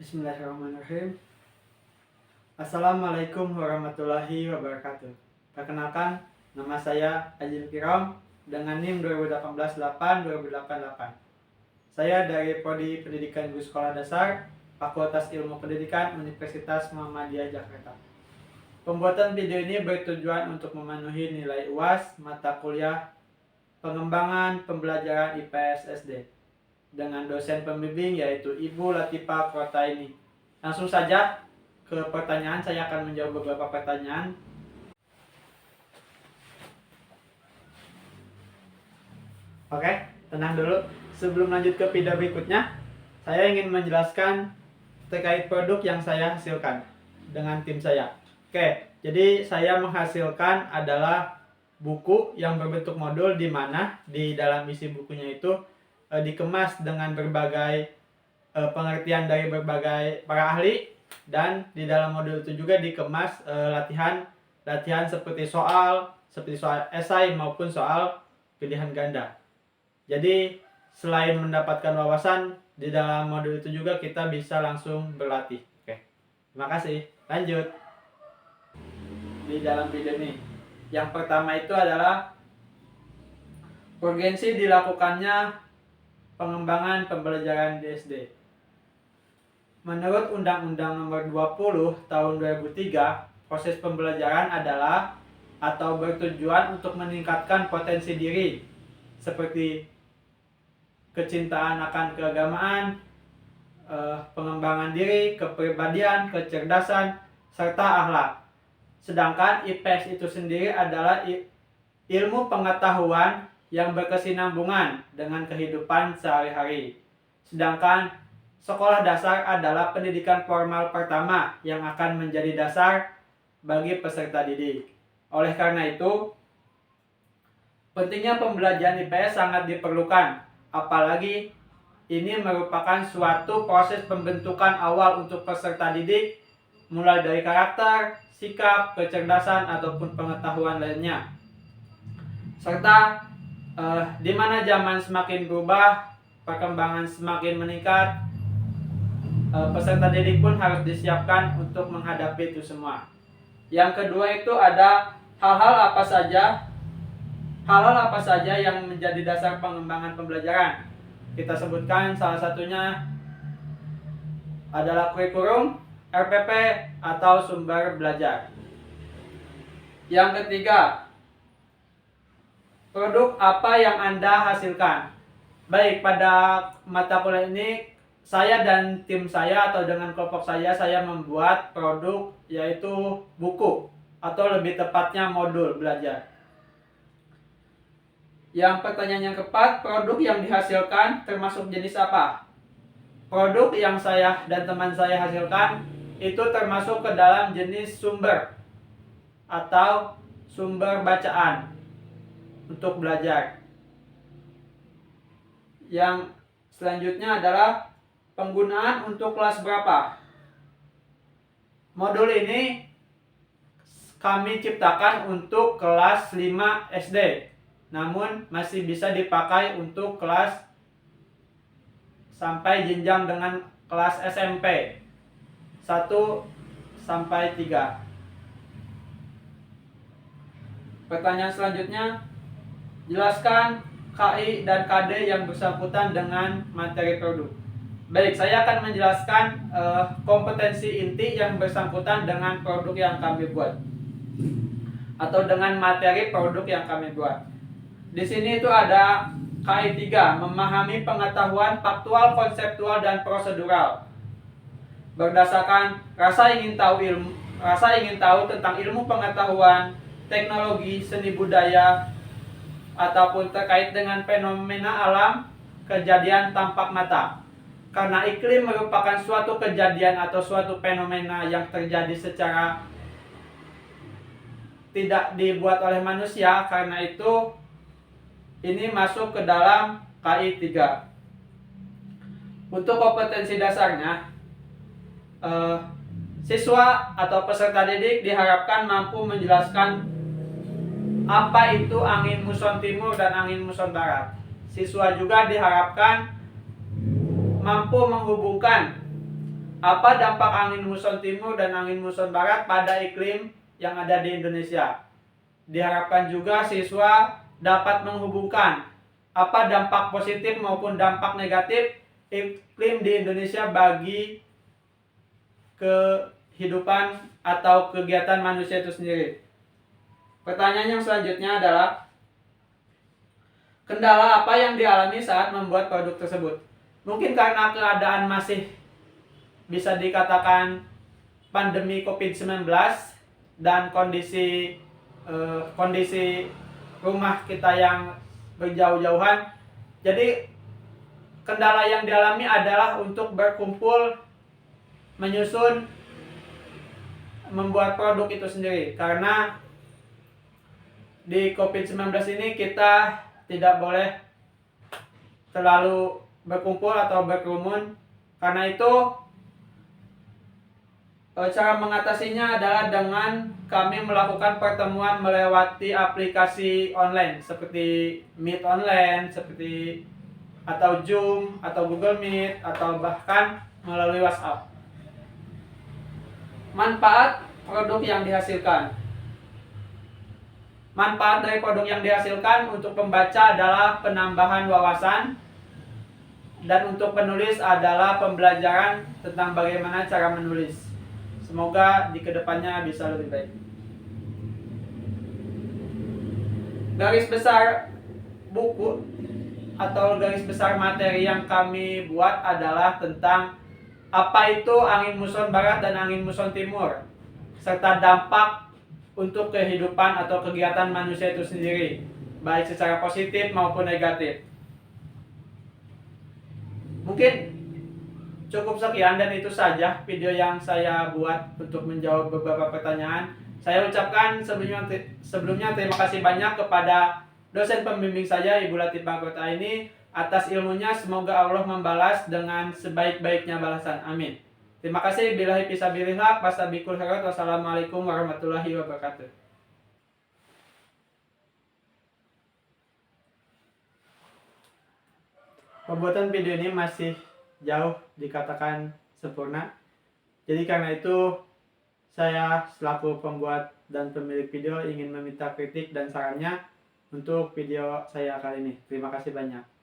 Bismillahirrahmanirrahim. Assalamualaikum warahmatullahi wabarakatuh. Perkenalkan, nama saya Ajil Kiram dengan NIM 2018-8-2088. Saya dari Prodi Pendidikan Guru Sekolah Dasar, Fakultas Ilmu Pendidikan Universitas Muhammadiyah Jakarta. Pembuatan video ini bertujuan untuk memenuhi nilai UAS mata kuliah pengembangan pembelajaran IPS SD dengan dosen pembimbing yaitu Ibu Latifah Krotaini. Langsung saja ke pertanyaan, saya akan menjawab beberapa pertanyaan. Oke, tenang dulu. Sebelum lanjut ke video berikutnya, saya ingin menjelaskan terkait produk yang saya hasilkan dengan tim saya. Oke, jadi saya menghasilkan adalah buku yang berbentuk modul, di mana di dalam isi bukunya itu dikemas dengan berbagai pengertian dari berbagai para ahli, dan di dalam modul itu juga dikemas latihan seperti soal esai maupun soal pilihan ganda. Jadi selain mendapatkan wawasan, di dalam modul itu juga kita bisa langsung berlatih. Oke, terima kasih. Lanjut. Di dalam video ini, yang pertama itu adalah urgensi dilakukannya pengembangan pembelajaran di SD. Menurut Undang-Undang Nomor 20 Tahun 2003, proses pembelajaran adalah atau bertujuan untuk meningkatkan potensi diri seperti kecintaan akan keagamaan, pengembangan diri, kepribadian, kecerdasan, serta akhlak. Sedangkan IPS itu sendiri adalah ilmu pengetahuan yang berkesinambungan dengan kehidupan sehari-hari. Sedangkan sekolah dasar adalah pendidikan formal pertama yang akan menjadi dasar bagi peserta didik. Oleh karena itu, pentingnya pembelajaran IPS sangat diperlukan, apalagi ini merupakan suatu proses pembentukan awal untuk peserta didik, mulai dari karakter, sikap, kecerdasan, ataupun pengetahuan lainnya. Serta di mana zaman semakin berubah, perkembangan semakin meningkat, peserta didik pun harus disiapkan untuk menghadapi itu semua. Yang kedua itu ada hal-hal apa saja yang menjadi dasar pengembangan pembelajaran. Kita sebutkan salah satunya adalah kurikulum, RPP, atau sumber belajar. Yang ketiga, produk apa yang Anda hasilkan? Baik, pada mata kuliah ini saya dan tim saya atau dengan kelompok saya membuat produk, yaitu buku atau lebih tepatnya modul belajar. Yang pertanyaan yang keempat, produk yang dihasilkan termasuk jenis apa? Produk yang saya dan teman saya hasilkan itu termasuk ke dalam jenis sumber atau sumber bacaan untuk belajar. Yang selanjutnya adalah penggunaan untuk kelas berapa. Modul ini kami ciptakan untuk kelas 5 SD, namun masih bisa dipakai untuk kelas sampai jenjang dengan kelas SMP 1 sampai 3. Pertanyaan selanjutnya, jelaskan KI dan KD yang bersangkutan dengan materi produk. Baik, saya akan menjelaskan kompetensi inti yang bersangkutan dengan produk yang kami buat atau dengan materi produk yang kami buat. Di sini itu ada KI 3, memahami pengetahuan faktual, konseptual, dan prosedural. Berdasarkan rasa ingin tahu tentang ilmu pengetahuan, teknologi, seni budaya, ataupun terkait dengan fenomena alam, kejadian tampak mata. Karena iklim merupakan suatu kejadian atau suatu fenomena yang terjadi secara tidak dibuat oleh manusia, karena itu ini masuk ke dalam KI 3. Untuk kompetensi dasarnya, siswa atau peserta didik diharapkan mampu menjelaskan apa itu angin muson timur dan angin muson barat. Siswa juga diharapkan mampu menghubungkan Apa dampak angin muson timur dan angin muson barat pada iklim yang ada di Indonesia? Diharapkan juga siswa dapat menghubungkan apa dampak positif maupun dampak negatif iklim di Indonesia bagi kehidupan atau kegiatan manusia itu sendiri. Pertanyaan yang selanjutnya adalah, kendala apa yang dialami saat membuat produk tersebut? Mungkin karena keadaan masih bisa dikatakan pandemi COVID-19 dan kondisi rumah kita yang berjauh-jauhan. Jadi kendala yang dialami adalah untuk berkumpul, menyusun, membuat produk itu sendiri. Karena di COVID-19 ini kita tidak boleh terlalu berkumpul atau berkerumun. Karena itu cara mengatasinya adalah dengan kami melakukan pertemuan melewati aplikasi online seperti Meet online, seperti atau Zoom atau Google Meet atau bahkan melalui WhatsApp. Manfaat produk yang dihasilkan. Manfaat dari produk yang dihasilkan untuk pembaca adalah penambahan wawasan, dan untuk penulis adalah pembelajaran tentang bagaimana cara menulis. Semoga di kedepannya bisa lebih baik. Garis besar buku atau garis besar materi yang kami buat adalah tentang apa itu angin muson barat dan angin muson timur, serta dampak untuk kehidupan atau kegiatan manusia itu sendiri, baik secara positif maupun negatif. Mungkin cukup sekian dan itu saja video yang saya buat untuk menjawab beberapa pertanyaan. Saya ucapkan sebelumnya terima kasih banyak kepada dosen pembimbing saya, Ibu Latif Mahkota ini, atas ilmunya. Semoga Allah membalas dengan sebaik-baiknya balasan. Amin. Terima kasih. Billahi fisabilillah, fastabiqul khairat. Wassalamualaikum warahmatullahi wabarakatuh. Pembuatan video ini masih jauh dikatakan sempurna. Jadi karena itu saya selaku pembuat dan pemilik video ingin meminta kritik dan sarannya untuk video saya kali ini. Terima kasih banyak.